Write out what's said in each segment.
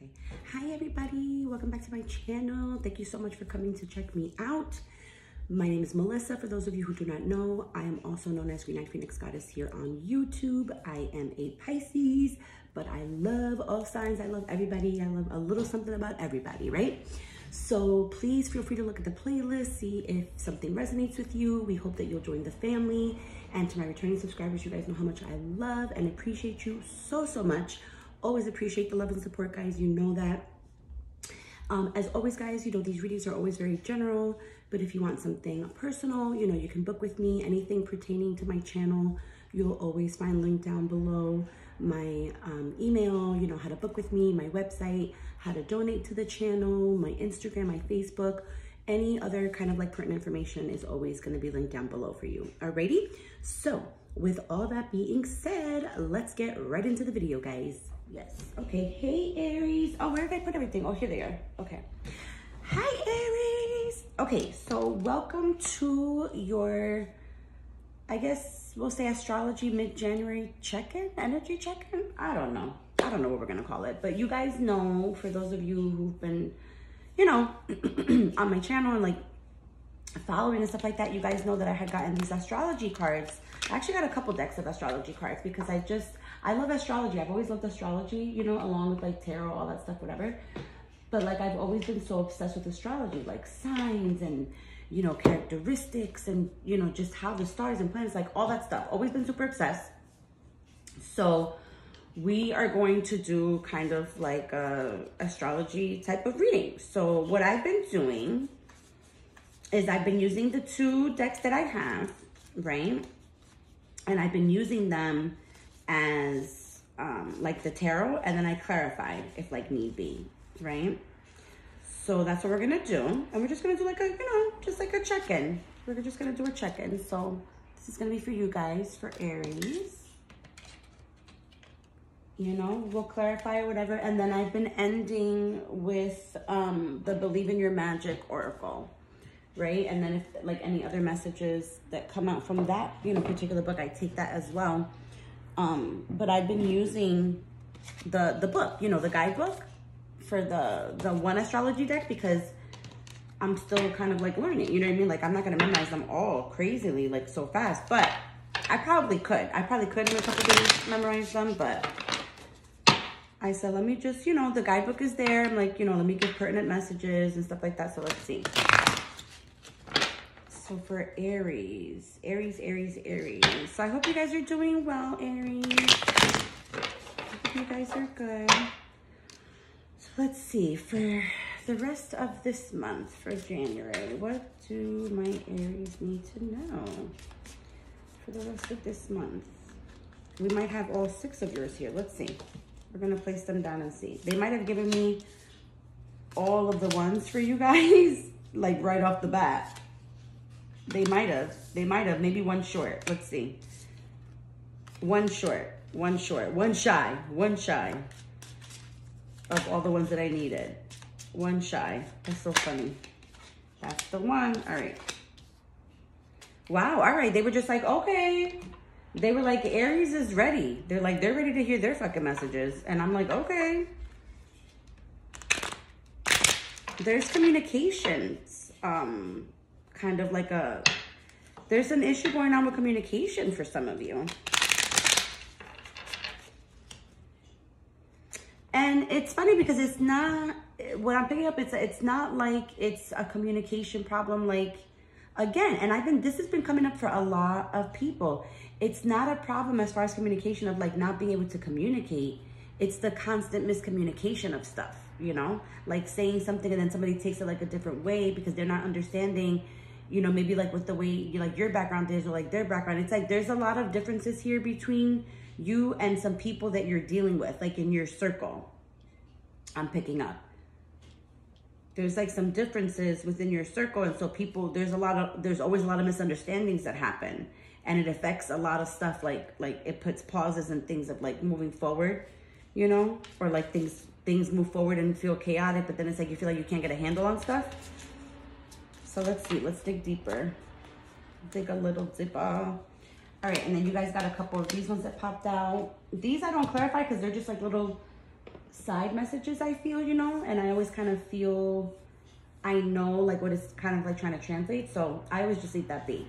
Okay. Hi everybody, welcome back to my channel. Thank you so much for coming to check me out. My name is Melissa. For those of you who do not know, I am also known as Green-eyed Phoenix Goddess here on YouTube. I am a Pisces, but I love all signs. I love everybody. I love a little something about everybody, right? So please feel free to look at the playlist, see if something resonates with you. We hope that you'll join the family. And to my returning subscribers, you guys know how much I love and appreciate you so much. Always appreciate the love and support, guys. You know that. As always, guys, you know, these readings are always very general, but if you want something personal, you know, you can book with me. Anything pertaining to my channel, you'll always find linked down below. My email, you know, how to book with me, my website, how to donate to the channel, my Instagram, my Facebook, any other kind of like pertinent information is always going to be linked down below for you. Alrighty? So with all that being said, let's get right into the video, guys. Yes. Okay. Hey, Aries. Oh, where did I put everything? Oh, here they are. Okay. Hi, Aries. Okay. So welcome to your, I guess we'll say astrology mid-January check-in, energy check-in. I don't know what we're going to call it, but you guys know, for those of you who've been, you know, on my channel and like following and stuff like that, you guys know that I had gotten these astrology cards. I actually got a couple decks of astrology cards because I love astrology. I've always loved astrology, you know, along with like tarot, all that stuff, whatever. But like, I've always been so obsessed with astrology, like signs and, you know, characteristics and, you know, just how the stars and planets, like all that stuff. Always been super obsessed. So we are going to do kind of like a astrology type of reading. So what I've been doing is I've been using the two decks that I have, right? And I've been using them as like the tarot, and then I clarified if like need be, right? So that's what we're gonna do. And we're just gonna do like a, you know, just like a check-in. We're just gonna do a check-in. So this is gonna be for you guys, for Aries. You know, we'll clarify or whatever. And then I've been ending with the Believe in Your Magic Oracle, right? And then if like any other messages that come out from that, you know, particular book, I take that as well. But I've been using the book, you know, the guidebook for the one astrology deck because I'm still kind of like learning, you know what I mean? Like, I'm not going to memorize them all crazily, like so fast, but I probably could. I probably could in a couple days memorize them, but I said, let me just, you know, the guidebook is there. I'm like, you know, let me give pertinent messages and stuff like that. So let's see. So for Aries. So I hope you guys are doing well, Aries. I hope you guys are good. So let's see. For the rest of this month, for January, what do my Aries need to know for the rest of this month? We might have all 6 of yours here. Let's see. We're going to place them down and see. They might have given me all of the ones for you guys, like right off the bat. They might have, maybe one short. Let's see. One short, one shy of all the ones that I needed. One shy. That's so funny. That's the one. All right. Wow. All right. They were just like, okay. They were like, Aries is ready. They're like, they're ready to hear their fucking messages. And I'm like, okay. There's communications. Kind of like there's an issue going on with communication for some of you. And it's funny because it's not, what I'm picking up, it's not like it's a communication problem, like, again, and this has been coming up for a lot of people. It's not a problem as far as communication of like not being able to communicate. It's the constant miscommunication of stuff, you know, like saying something and then somebody takes it like a different way because they're not understanding, you know, maybe like with the way you, like your background is or like their background. It's like there's a lot of differences here between you and some people that you're dealing with, like in your circle. I'm picking up. There's like some differences within your circle. And so people, there's always a lot of misunderstandings that happen. And it affects a lot of stuff, like it puts pauses and things of like moving forward, you know, or like things move forward and feel chaotic, but then it's like you feel like you can't get a handle on stuff. So let's see, let's dig deeper. Dig a little deeper. All right, and then you guys got a couple of these ones that popped out. These I don't clarify because they're just like little side messages, I feel, you know, and I always kind of feel I know like what it's kind of like trying to translate. So I always just leave that be.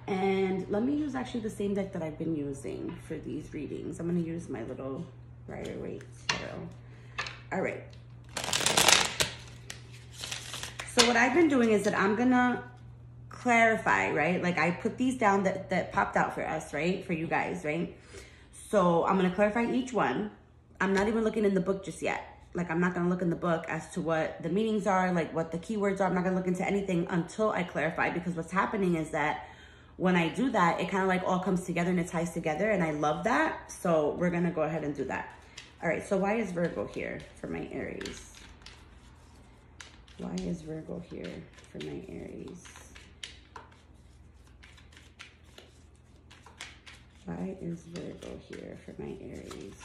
And let me use actually the same deck that I've been using for these readings. I'm going to use my little Rider-Waite tarot. All right. So what I've been doing is that I'm going to clarify, right? Like I put these down that popped out for us, right? For you guys, right? So I'm going to clarify each one. I'm not even looking in the book just yet. Like I'm not going to look in the book as to what the meanings are, like what the keywords are. I'm not going to look into anything until I clarify, because what's happening is that when I do that, it kind of like all comes together and it ties together, and I love that. So we're going to go ahead and do that. All right, so why is Virgo here for my Aries? Why is Virgo here for my Aries? Why is Virgo here for my Aries?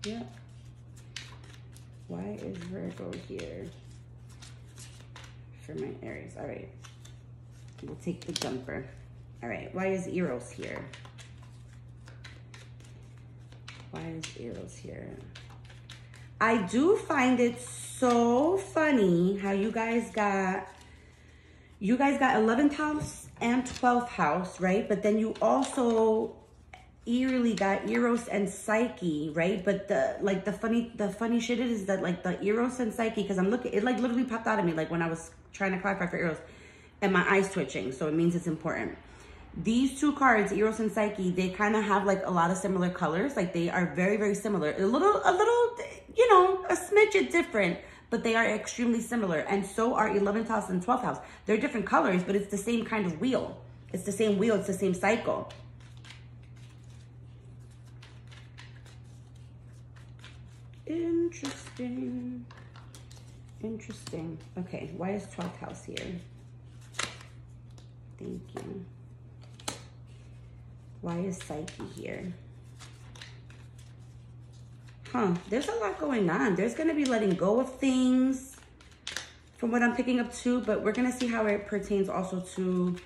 Yep. Why is Virgo here for my Aries? All right. We'll take the jumper. All right. Why is Eros here? Why is Eros here? I do find it so funny how you guys got 11th house and 12th house, right? But then you also eerily got Eros and Psyche, right? But the funny shit is that like the Eros and Psyche, because I'm looking, it like literally popped out of me like when I was trying to clarify for Eros, and my eyes twitching, so it means it's important. These two cards, Eros and Psyche, they kind of have like a lot of similar colors. Like they are very, very similar. A little, you know, a smidge different, but they are extremely similar. And so are 11th house and 12th house. They're different colors, but it's the same kind of wheel. It's the same wheel. It's the same cycle. Interesting. Interesting. Okay, why is 12th house here? Thank you. Why is Psyche here? Huh, there's a lot going on. There's going to be letting go of things from what I'm picking up too, but we're going to see how it pertains also to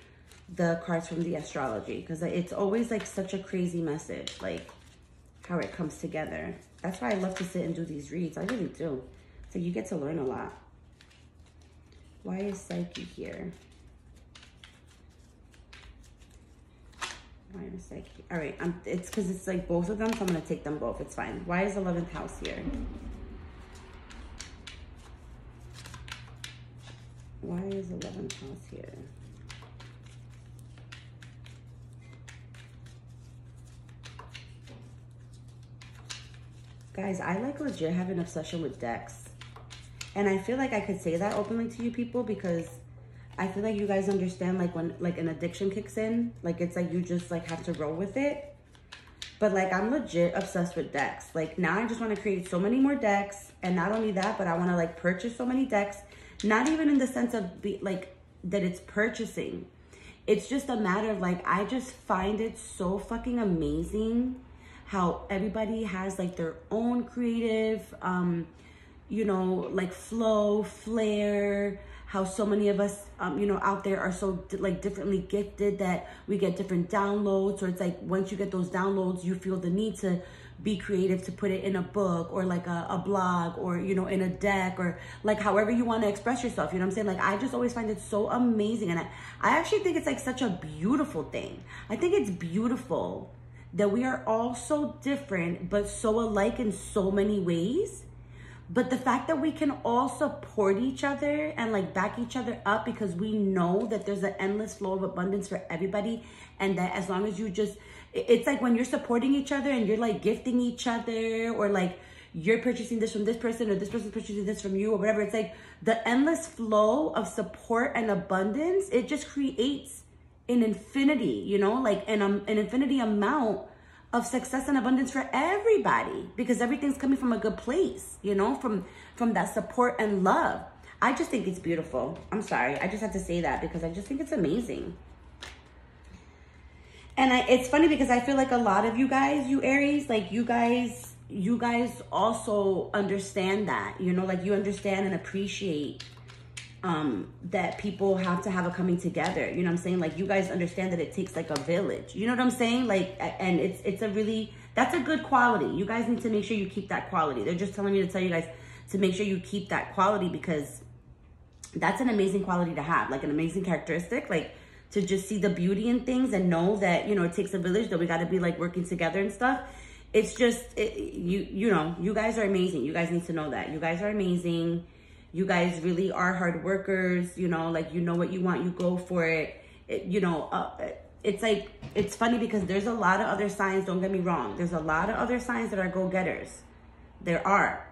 the cards from the astrology, because it's always like such a crazy message, like how it comes together. That's why I love to sit and do these reads. I really do. So you get to learn a lot. Why is Psyche here? Why is Psyche? All right, it's because it's like both of them, so I'm going to take them both. It's fine. Why is 11th house here? Why is 11th house here? Guys, I like legit have an obsession with decks. And I feel like I could say that openly to you people, because I feel like you guys understand like when like an addiction kicks in, like it's like you just like have to roll with it. But like I'm legit obsessed with decks. Like now I just want to create so many more decks, and not only that, but I want to like purchase so many decks. Not even in the sense of like that it's purchasing. It's just a matter of like I just find it so fucking amazing how everybody has like their own creative you know, like flow, flair, how so many of us, you know, out there are so like differently gifted that we get different downloads. Or it's like once you get those downloads, you feel the need to be creative to put it in a book or like a blog or, you know, in a deck or like however you want to express yourself. You know what I'm saying? Like I just always find it so amazing. And I actually think it's like such a beautiful thing. I think it's beautiful that we are all so different, but so alike in so many ways. But the fact that we can all support each other and like back each other up, because we know that there's an endless flow of abundance for everybody. And that as long as you just, it's like when you're supporting each other and you're like gifting each other, or like you're purchasing this from this person or this person's purchasing this from you or whatever. It's like the endless flow of support and abundance. It just creates an infinity, you know, like an infinity amount of success and abundance for everybody, because everything's coming from a good place, you know, from that support and love. I just think it's beautiful. I'm sorry. I just have to say that because I just think it's amazing. And it's funny because I feel like a lot of you guys, you Aries, like you guys also understand that, you know, like you understand and appreciate that people have to have a coming together. You know what I'm saying? Like, you guys understand that it takes like a village. You know what I'm saying? Like, and it's a really, that's a good quality. You guys need to make sure you keep that quality. They're just telling me to tell you guys to make sure you keep that quality, because that's an amazing quality to have, like an amazing characteristic, like to just see the beauty in things and know that, you know, it takes a village, that we got to be like working together and stuff. It's just, you know, you guys are amazing. You guys need to know that. You guys are amazing. You guys really are hard workers, you know, like, you know what you want, you go for it. You know, it's like, it's funny because there's a lot of other signs, don't get me wrong. There's a lot of other signs that are go-getters. There are.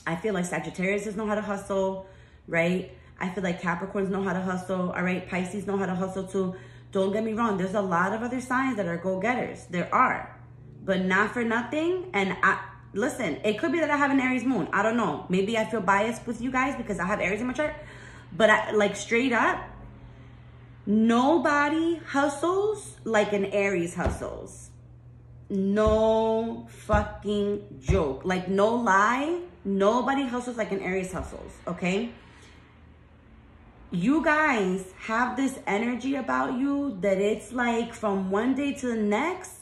I feel like Sagittarius know how to hustle, right? I feel like Capricorns know how to hustle, all right? Pisces know how to hustle too. Don't get me wrong. There's a lot of other signs that are go-getters. There are. But not for nothing. And listen, it could be that I have an Aries moon. I don't know. Maybe I feel biased with you guys because I have Aries in my chart. But like, straight up, nobody hustles like an Aries hustles. No fucking joke. Like, no lie. Nobody hustles like an Aries hustles, okay? You guys have this energy about you that it's like from one day to the next,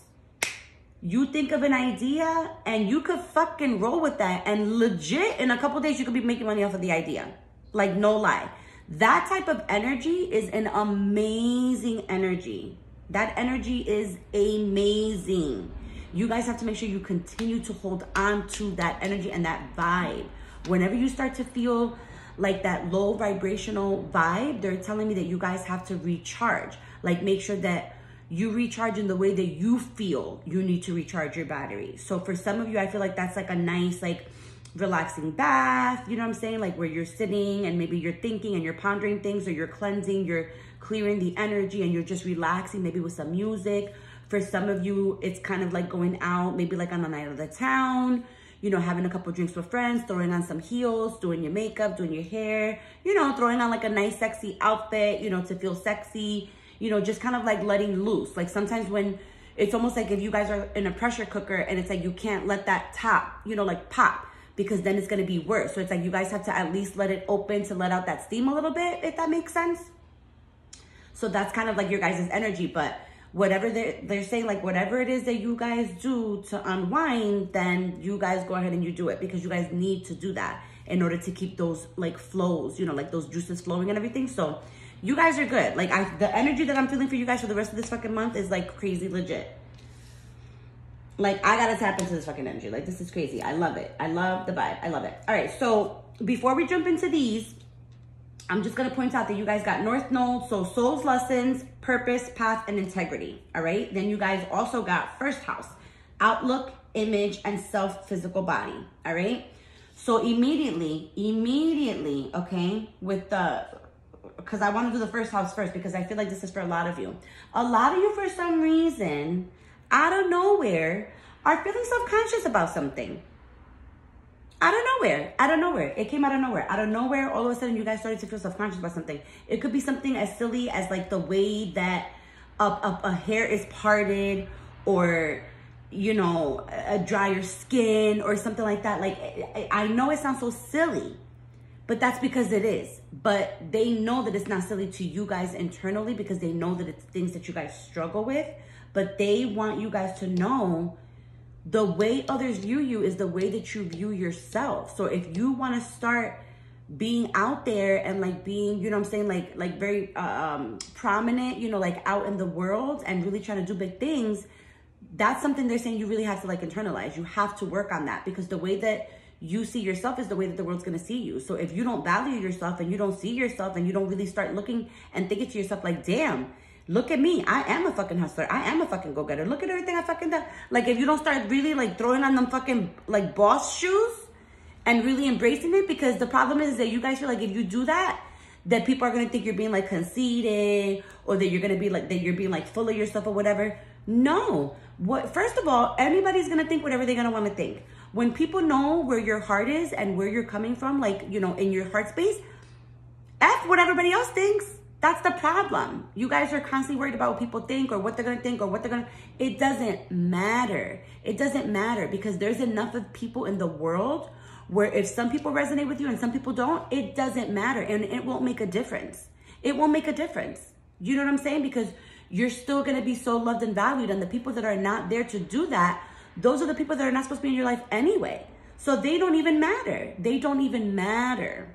you think of an idea and you could fucking roll with that. And legit, in a couple days, you could be making money off of the idea. Like, no lie. That type of energy is an amazing energy. That energy is amazing. You guys have to make sure you continue to hold on to that energy and that vibe. Whenever you start to feel like that low vibrational vibe, they're telling me that you guys have to recharge. Like, make sure that you recharge in the way that you feel you need to recharge your battery. So for some of you, I feel like that's like a nice, like, relaxing bath, you know what I'm saying? Like, where you're sitting and maybe you're thinking and you're pondering things, or you're cleansing, you're clearing the energy and you're just relaxing, maybe with some music. For some of you, it's kind of like going out, maybe like on a night of the town, you know, having a couple drinks with friends, throwing on some heels, doing your makeup, doing your hair, you know, throwing on like a nice sexy outfit, you know, to feel sexy, you know, just kind of like letting loose. Like, sometimes when it's almost like if you guys are in a pressure cooker and it's like you can't let that top, you know, like pop, because then it's going to be worse. So it's like you guys have to at least let it open to let out that steam a little bit, if that makes sense. So that's kind of like your guys' energy. But whatever they're saying, like, whatever it is that you guys do to unwind, then you guys go ahead and you do it, because you guys need to do that in order to keep those like flows, you know, like those juices flowing and everything. So you guys are good. Like, the energy that I'm feeling for you guys for the rest of this fucking month is like crazy legit. Like, I gotta tap into this fucking energy. Like, this is crazy. I love it. I love the vibe. I love it. All right, so before we jump into these, I'm just going to point out that you guys got North Node, so souls, lessons, purpose, path, and integrity, all right? Then you guys also got first house, outlook, image, and self-physical body, all right? So immediately, okay, with the, because I want to do the first house first, because I feel like this is for a lot of you. A lot of you, for some reason, out of nowhere, are feeling self-conscious about something. Out of nowhere. It came out of nowhere. Out of nowhere, all of a sudden, you guys started to feel self-conscious about something. It could be something as silly as like the way that a hair is parted, or, you know, a drier skin or something like that. Like, I know it sounds so silly, but that's because it is. But they know that it's not silly to you guys internally, because they know that it's things that you guys struggle with. But they want you guys to know the way others view you is the way that you view yourself. So if you want to start being out there and like being, you know what I'm saying, like very prominent, you know, like out in the world and really trying to do big things, that's something they're saying you really have to like internalize. You have to work on that, because the way that you see yourself is the way that the world's going to see you. So if you don't value yourself and you don't see yourself and you don't really start looking and thinking to yourself like, damn, look at me. I am a fucking hustler. I am a fucking go-getter. Look at everything I fucking done. Like, if you don't start really like throwing on them fucking like boss shoes and really embracing it, because the problem is that you guys feel like if you do that, that people are going to think you're being like conceited, or that you're going to be like, that you're being like full of yourself or whatever. No. First of all, anybody's going to think whatever they're going to want to think. When people know where your heart is and where you're coming from, like, you know, in your heart space, F what everybody else thinks. That's the problem. You guys are constantly worried about what people think, or what they're going to think, or what they're going to... It doesn't matter. It doesn't matter, because there's enough of people in the world where if some people resonate with you and some people don't, it doesn't matter, and it won't make a difference. It won't make a difference. You know what I'm saying? Because you're still going to be so loved and valued, and the people that are not there to do that, those are the people that are not supposed to be in your life anyway. So they don't even matter. They don't even matter.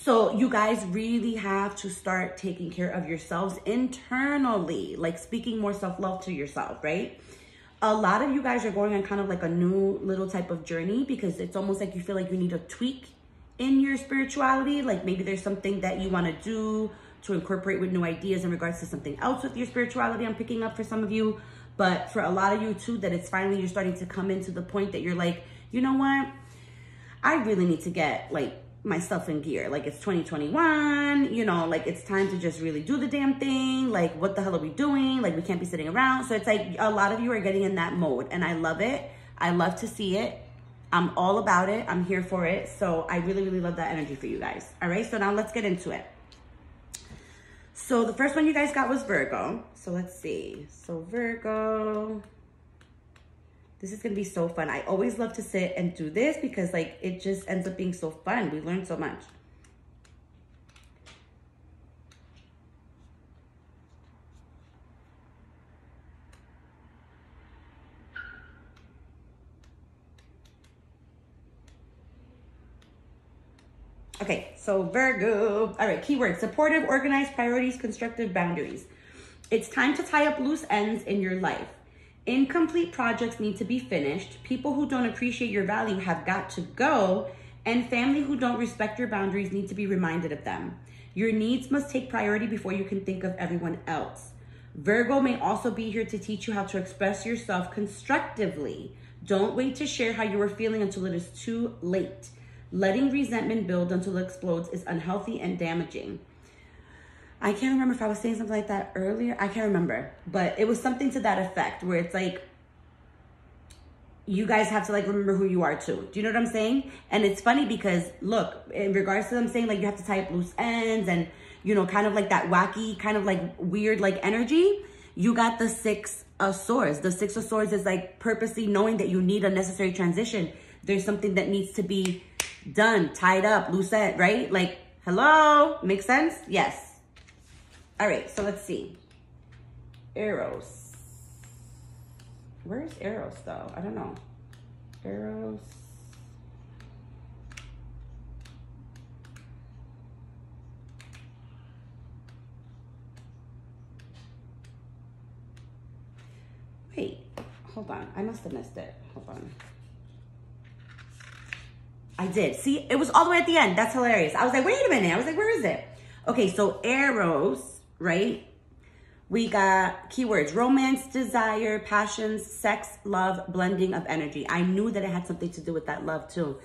So you guys really have to start taking care of yourselves internally, like speaking more self-love to yourself, right? A lot of you guys are going on kind of like a new little type of journey, because it's almost like you feel like you need a tweak in your spirituality. Like maybe there's something that you want to do to incorporate with new ideas in regards to something else with your spirituality. I'm picking up for some of you, but for a lot of you too, that it's finally, you're starting to come into the point that you're like, you know what? I really need to get like myself in gear. Like it's 2021, you know, like it's time to just really do the damn thing. Like what the hell are we doing? Like we can't be sitting around. So it's like a lot of you are getting in that mode, and I love it. I love to see it. I'm all about it. I'm here for it. So I really, really love that energy for you guys. All right. So now let's get into it. So the first one you guys got was Virgo. So let's see. So Virgo, this is going to be so fun. I always love to sit and do this because like it just ends up being so fun. We learn so much. Okay, so Virgo. All right, keyword: supportive, organized, priorities, constructive, boundaries. It's time to tie up loose ends in your life. Incomplete projects need to be finished. People who don't appreciate your value have got to go. And family who don't respect your boundaries need to be reminded of them. Your needs must take priority before you can think of everyone else. Virgo may also be here to teach you how to express yourself constructively. Don't wait to share how you are feeling until it is too late. Letting resentment build until it explodes is unhealthy and damaging. I can't remember if I was saying something like that earlier. I can't remember, but it was something to that effect where it's like, you guys have to like remember who you are too. Do you know what I'm saying? And it's funny because look, in regards to them saying like you have to tie up loose ends and, you know, kind of like that wacky, kind of like weird, like energy, you got the Six of Swords. The Six of Swords is like purposely knowing that you need a necessary transition. There's something that needs to be done, tied up, loose end, right? Like, hello, makes sense? Yes. All right, so let's see. Eros. Where's Eros though? I don't know. Eros. Wait, hold on. I must have missed it. Hold on. I did. See, it was all the way at the end. That's hilarious. I was like, wait a minute. I was like, where is it? Okay, so Eros, right? We got keywords: romance, desire, passions, sex, love, blending of energy. I knew that it had something to do with that love too.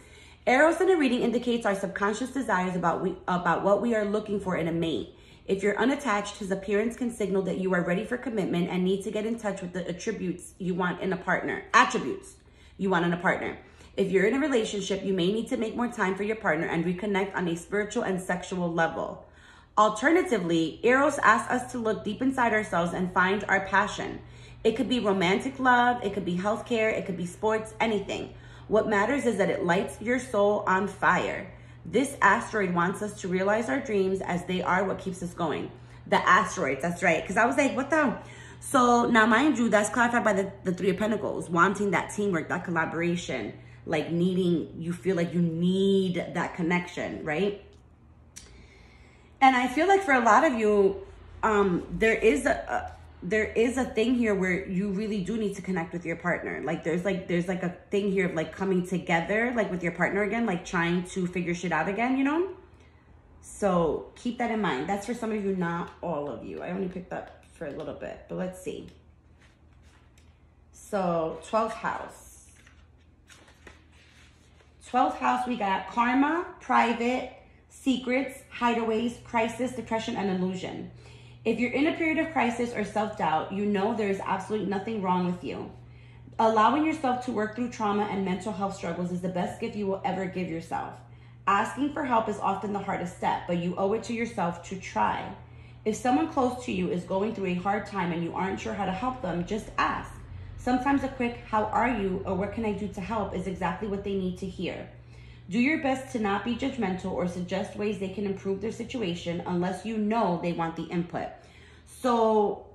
Eros in a reading indicates our subconscious desires about what we are looking for in a mate. If you're unattached, his appearance can signal that you are ready for commitment and need to get in touch with the attributes you want in a partner. If you're in a relationship, you may need to make more time for your partner and reconnect on a spiritual and sexual level. Alternatively, Eros asks us to look deep inside ourselves and find our passion. It could be romantic love, it could be healthcare, it could be sports, anything. What matters is that it lights your soul on fire. This asteroid wants us to realize our dreams, as they are what keeps us going. The asteroids, that's right. Because I was like, what the? So now mind you, that's clarified by the Three of Pentacles, wanting that teamwork, that collaboration, like needing, you feel like you need that connection, right? And I feel like for a lot of you, there is a thing here where you really do need to connect with your partner. Like there's like a thing here of like coming together, like with your partner again, like trying to figure shit out again, you know? So keep that in mind. That's for some of you, not all of you. I only picked up for a little bit, but let's see. So 12th house. 12th house, we got karma, private, secrets, hideaways, crisis, depression, and illusion. If you're in a period of crisis or self-doubt, you know there is absolutely nothing wrong with you. Allowing yourself to work through trauma and mental health struggles is the best gift you will ever give yourself. Asking for help is often the hardest step, but you owe it to yourself to try. If someone close to you is going through a hard time and you aren't sure how to help them, just ask. Sometimes a quick, how are you, or what can I do to help is exactly what they need to hear. Do your best to not be judgmental or suggest ways they can improve their situation unless you know they want the input. So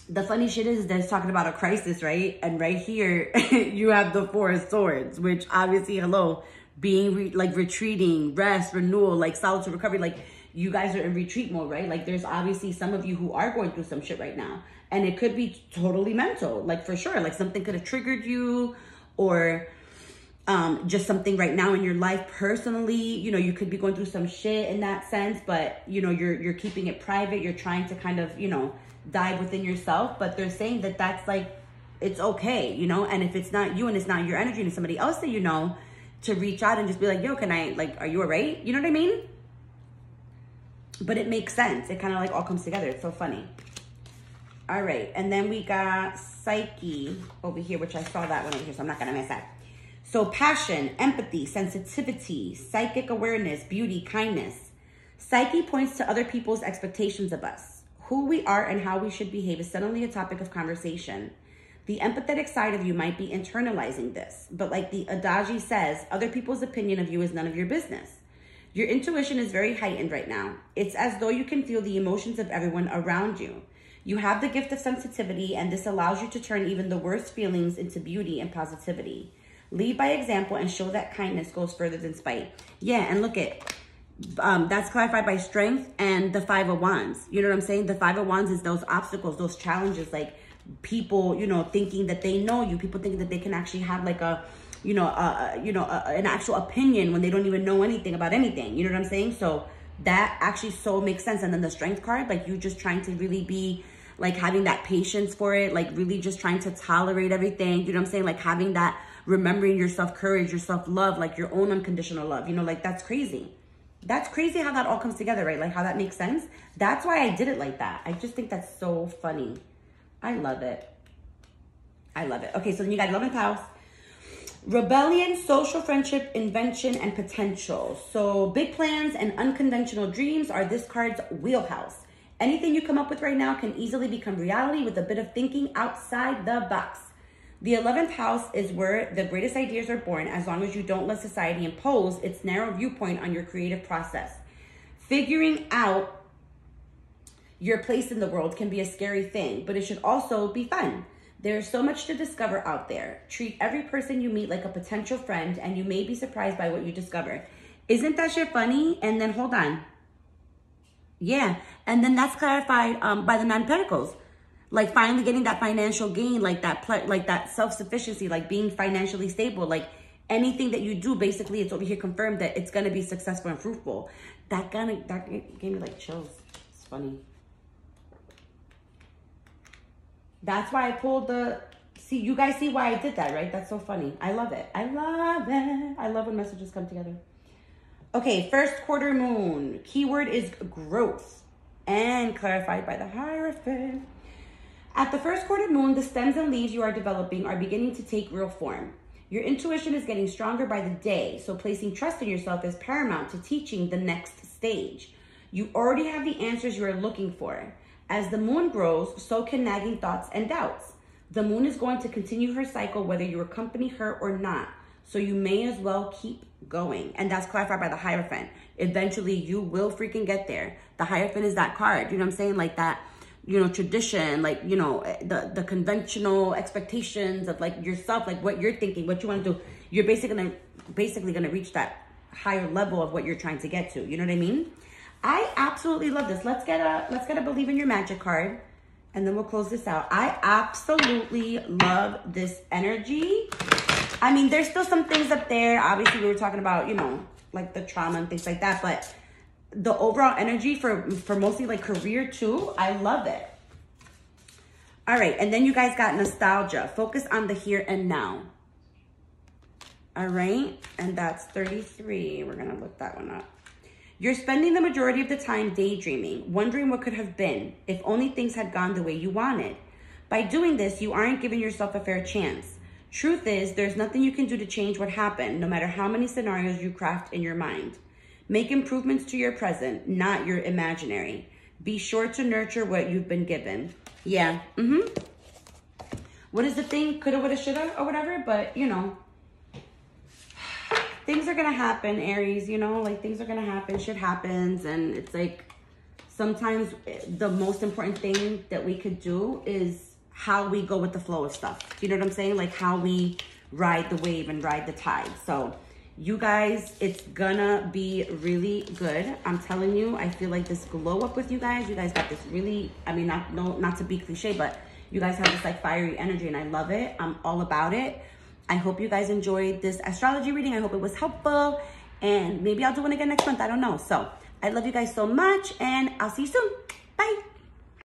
the funny shit is that it's talking about a crisis, right? And right here, you have the Four of Swords, which obviously, hello, being like retreating, rest, renewal, like solitude, recovery, like you guys are in retreat mode, right? Like there's obviously some of you who are going through some shit right now. And it could be totally mental, like for sure. Like something could have triggered you, or just something right now in your life personally. You know, you could be going through some shit in that sense, but you know, you're keeping it private. You're trying to kind of, you know, dive within yourself. But they're saying that that's like, it's okay, you know? And if it's not you and it's not your energy and it's somebody else that you know, to reach out and just be like, yo, can I, like, are you all right? You know what I mean? But it makes sense. It kind of like all comes together. It's so funny. All right. And then we got Psyche over here, which I saw that one over here, so I'm not going to miss that. So passion, empathy, sensitivity, psychic awareness, beauty, kindness. Psyche points to other people's expectations of us. Who we are and how we should behave is suddenly a topic of conversation. The empathetic side of you might be internalizing this, but like the adage says, other people's opinion of you is none of your business. Your intuition is very heightened right now. It's as though you can feel the emotions of everyone around you. You have the gift of sensitivity, and this allows you to turn even the worst feelings into beauty and positivity. Lead by example and show that kindness goes further than spite. Yeah, and look at, that's clarified by strength and the Five of Wands. You know what I'm saying? The Five of Wands is those obstacles, those challenges, like people, you know, thinking that they know you, people thinking that they can actually have like a, an actual opinion when they don't even know anything about anything. You know what I'm saying? So that actually so makes sense. And then the Strength card, like you just trying to really be like having that patience for it, like really just trying to tolerate everything. You know what I'm saying? Like having that, remembering your self-courage, your self-love, like your own unconditional love, you know, like that's crazy. That's crazy how that all comes together, right? Like how that makes sense. That's why I did it like that. I just think that's so funny. I love it. I love it. Okay, so then you got 11th house. Rebellion, social friendship, invention, and potential. So big plans and unconventional dreams are this card's wheelhouse. Anything you come up with right now can easily become reality with a bit of thinking outside the box. The 11th house is where the greatest ideas are born, as long as you don't let society impose its narrow viewpoint on your creative process. Figuring out your place in the world can be a scary thing, but it should also be fun. There's so much to discover out there. Treat every person you meet like a potential friend, and you may be surprised by what you discover. Isn't that shit funny? And then hold on. Yeah, and then that's clarified by the Nine of Pentacles. Like finally getting that financial gain, like that self-sufficiency, like being financially stable, like anything that you do, basically it's over here confirmed that it's gonna be successful and fruitful. That gave me like chills. It's funny. That's why I pulled the, see, you guys see why I did that, right? That's so funny. I love it. I love it. I love when messages come together. Okay, first quarter moon. Keyword is growth, and clarified by the Hierophant. At the first quarter moon, the stems and leaves you are developing are beginning to take real form. Your intuition is getting stronger by the day, so placing trust in yourself is paramount to teaching the next stage. You already have the answers you are looking for. As the moon grows, so can nagging thoughts and doubts. The moon is going to continue her cycle whether you accompany her or not, so you may as well keep going. And that's clarified by the Hierophant. Eventually, you will freaking get there. The Hierophant is that card, you know what I'm saying? Like that, you know, tradition, like, you know, the conventional expectations of like yourself, like what you're thinking, what you want to do. You're basically gonna reach that higher level of what you're trying to get to. You know what I mean? I absolutely love this. Let's get a Believe in Your Magic card, and then we'll close this out. I absolutely love this energy. I mean, there's still some things up there. Obviously, we were talking about, you know, like the trauma and things like that, but the overall energy for mostly like career too, I love it. All right, and then you guys got nostalgia. Focus on the here and now. All right, and that's 33. We're gonna look that one up. You're spending the majority of the time daydreaming, wondering what could have been if only things had gone the way you wanted. By doing this, you aren't giving yourself a fair chance. Truth is, there's nothing you can do to change what happened, no matter how many scenarios you craft in your mind. Make improvements to your present, not your imaginary. Be sure to nurture what you've been given. Yeah, what is the thing? Coulda, woulda, shoulda, or whatever. But, you know, things are going to happen, Aries, you know, like things are going to happen. Shit happens. And it's like, sometimes the most important thing that we could do is how we go with the flow of stuff. Do you know what I'm saying? Like how we ride the wave and ride the tide. So you guys, it's gonna be really good. I'm telling you, I feel like this glow up with you guys. You guys got this really, I mean, not to be cliche, but you guys have this like fiery energy and I love it. I'm all about it. I hope you guys enjoyed this astrology reading. I hope it was helpful and maybe I'll do one again next month. I don't know. So I love you guys so much and I'll see you soon. Bye.